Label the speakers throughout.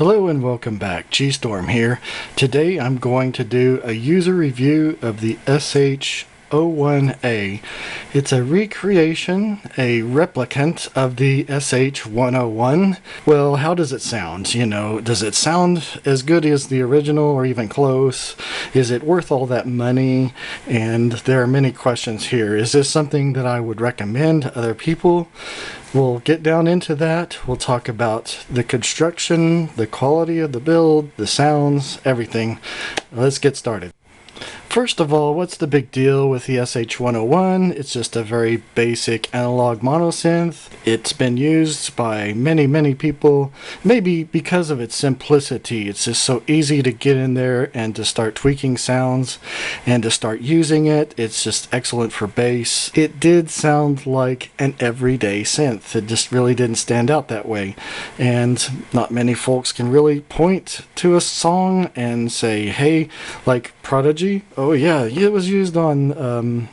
Speaker 1: Hello and welcome back, G-Storm here. Today I'm going to do a user review of the SH-01A. It's a recreation, a replicant of the SH-101. Well, how does it sound? You know, does it sound as good as the original or even close? Is it worth all that money? And there are many questions here. Is this something that I would recommend to other people? We'll get down into that. We'll talk about the construction, the quality of the build, the sounds, everything. Let's get started. First of all, what's the big deal with the SH-101? It's just a very basic analog monosynth. It's been used by many people, maybe because of its simplicity. It's just so easy to get in there and to start tweaking sounds and to start using it. It's just excellent for bass. It did sound like an everyday synth. It just really didn't stand out that way. And not many folks can really point to a song and say, hey, like Prodigy. Oh yeah, it was used on,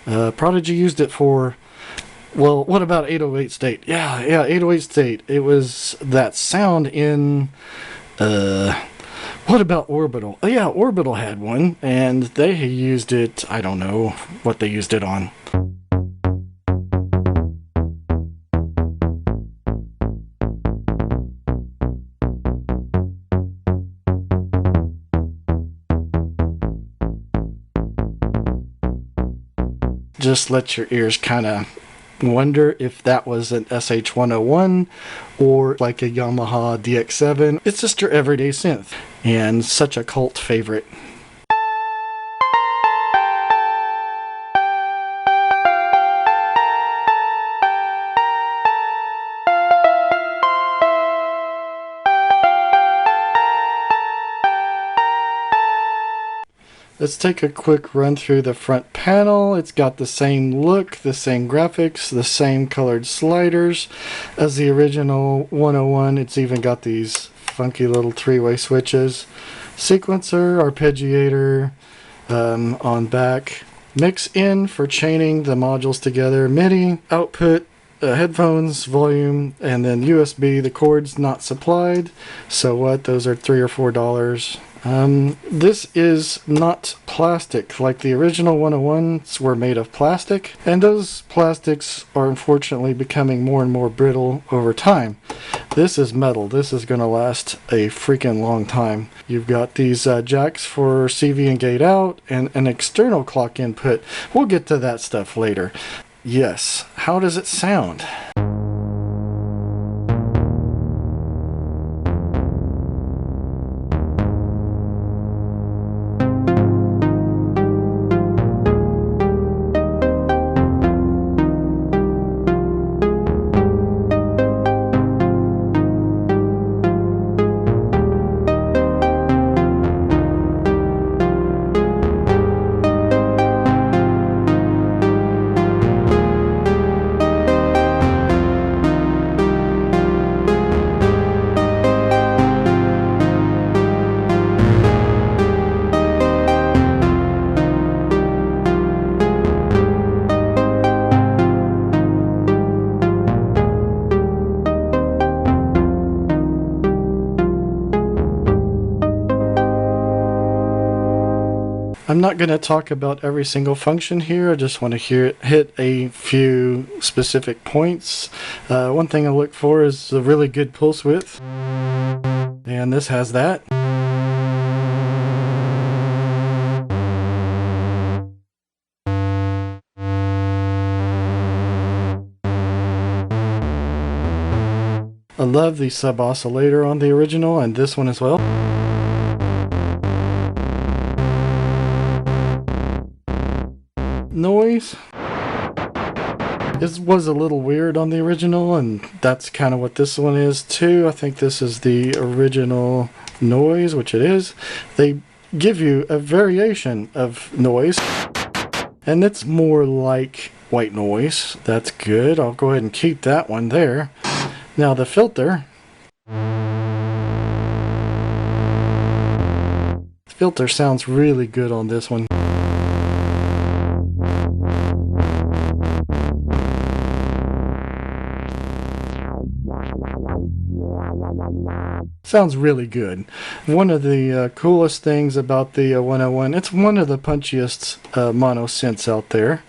Speaker 1: Prodigy used it for, well, what about 808 State? Yeah, 808 State. It was that sound in, what about Orbital? Oh yeah, Orbital had one, and they used it, I don't know what they used it on. Just let your ears kind of wonder if that was an SH-101 or like a Yamaha DX7. It's just your everyday synth and such a cult favorite. Let's take a quick run through the front panel. It's got the same look, the same graphics, the same colored sliders as the original 101. It's even got these funky little three-way switches. Sequencer, arpeggiator on back. Mix in for chaining the modules together. MIDI, output, headphones, volume, and then USB. The cord's not supplied. So what? Those are $3 or $4. This is not plastic like the original 101s were made of plastic, and those plastics are unfortunately becoming more and more brittle over time. This is metal. This is going to last a freaking long time. You've got these jacks for CV and gate out and an external clock input. We'll get to that stuff later. Yes, how does it sound? I'm not going to talk about every single function here. I just want to hit a few specific points. One thing I look for is a really good pulse width, and this has that. I love the sub oscillator on the original and this one as well. Noise. This was a little weird on the original, and that's kind of what this one is too. I think this is the original noise, which it is. They give you a variation of noise, and it's more like white noise. That's good. I'll go ahead and keep that one there. Now the filter. The filter sounds really good on this one. Sounds really good. One of the coolest things about the 101, it's one of the punchiest mono synths out there.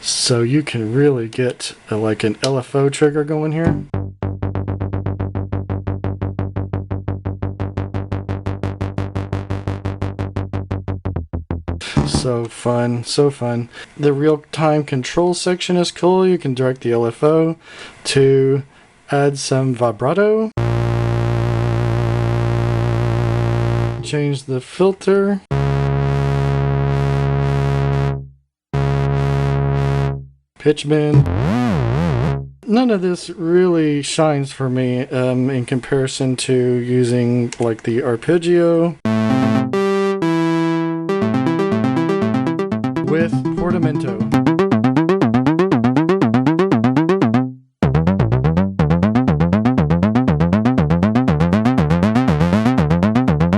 Speaker 1: So you can really get like an LFO trigger going here. So fun, so fun. The real-time control section is cool. You can direct the LFO to add some vibrato. Change the filter. Pitch bend. None of this really shines for me in comparison to using like the arpeggio with portamento.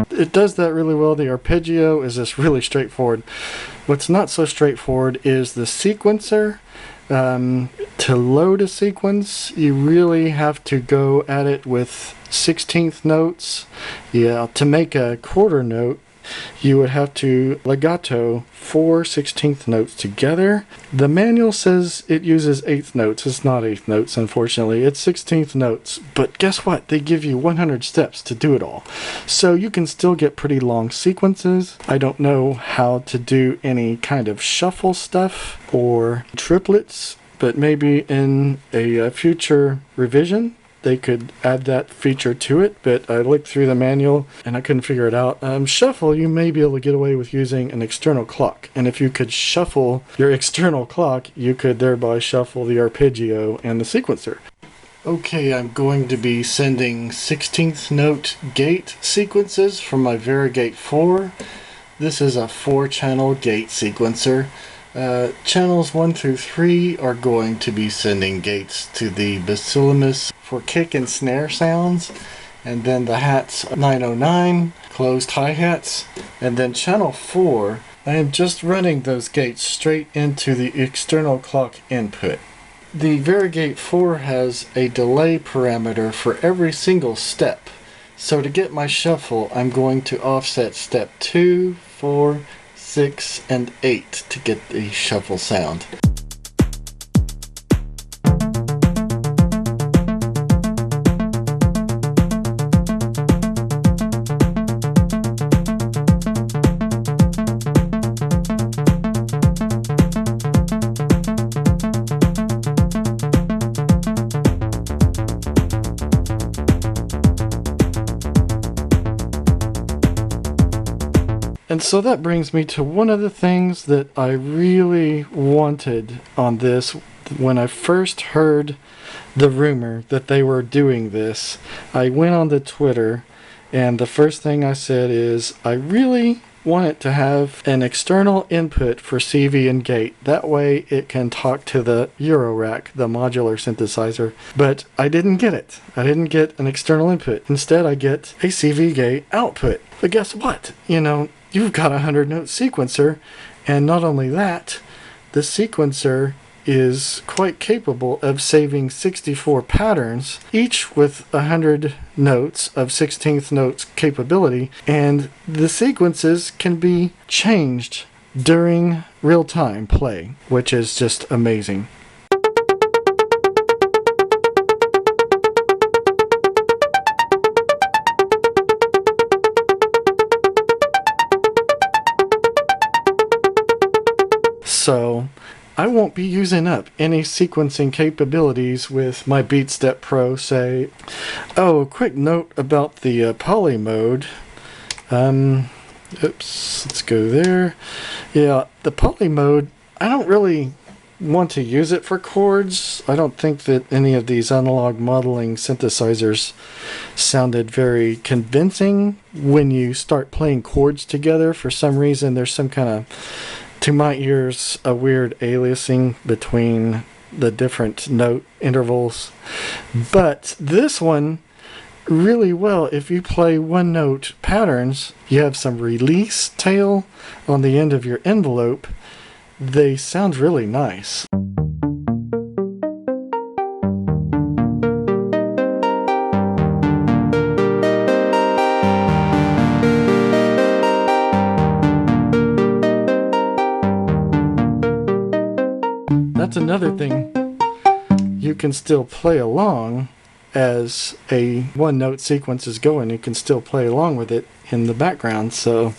Speaker 1: It does that really well. The arpeggio is just really straightforward. What's not so straightforward is the sequencer. To load a sequence, you really have to go at it with 16th notes. Yeah, to make a quarter note, you would have to legato 4 16th notes together. The manual says it uses 8th notes. It's not 8th notes, unfortunately. It's 16th notes. But guess what? They give you 100 steps to do it all. So you can still get pretty long sequences. I don't know how to do any kind of shuffle stuff or triplets, but maybe in a future revision they could add that feature to it, but I looked through the manual and I couldn't figure it out. Shuffle, you may be able to get away with using an external clock, and if you could shuffle your external clock, you could thereby shuffle the arpeggio and the sequencer. Okay, I'm going to be sending 16th note gate sequences from my Varigate 4. This is a 4-channel gate sequencer. Channels 1 through 3 are going to be sending gates to the Basilimus for kick and snare sounds, and then the hats 909, closed hi-hats, and then channel 4, I am just running those gates straight into the external clock input. The Varigate 4 has a delay parameter for every single step, so to get my shuffle I'm going to offset step 2, 4, 6, and 8 to get the shuffle sound. And so that brings me to one of the things that I really wanted on this. When I first heard the rumor that they were doing this, I went on to Twitter, and the first thing I said is, I really want it to have an external input for CV and gate. That way it can talk to the Eurorack, the modular synthesizer. But I didn't get it. I didn't get an external input. Instead I get a CV gate output. But guess what? You know, you've got a 100-note sequencer, and not only that, the sequencer is quite capable of saving 64 patterns, each with 100 notes of 16th notes capability, and the sequences can be changed during real-time play, which is just amazing. So I won't be using up any sequencing capabilities with my BeatStep Pro, say. Oh, a quick note about the poly mode. Oops, let's go there. Yeah, the poly mode, I don't really want to use it for chords. I don't think that any of these analog modeling synthesizers sounded very convincing when you start playing chords together. For some reason, there's some kind of, to my ears, a weird aliasing between the different note intervals. But this one, really well, if you play one note patterns, you have some release tail on the end of your envelope. They sound really nice. another thing, you can still play along as a one note sequence is going. You can still play along with it in the background. So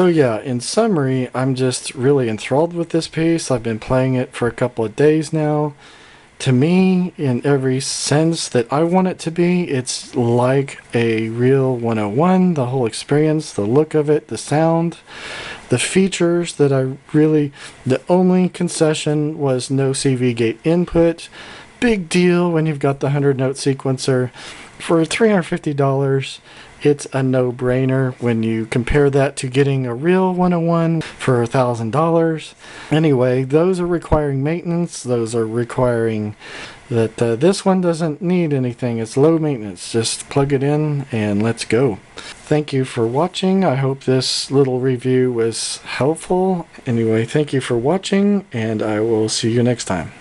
Speaker 1: yeah, in summary, I'm just really enthralled with this piece. I've been playing it for a couple of days now. To me, in every sense that I want it to be, it's like a real 101. The whole experience, the look of it, the sound, the features that the only concession was no CV gate input. Big deal when you've got the 100-note sequencer. For $350, it's a no-brainer when you compare that to getting a real 101 for $1,000. Anyway, those are requiring maintenance. Those are requiring that this one doesn't need anything. It's low maintenance. Just plug it in and let's go. Thank you for watching. I hope this little review was helpful. Anyway, thank you for watching, and I will see you next time.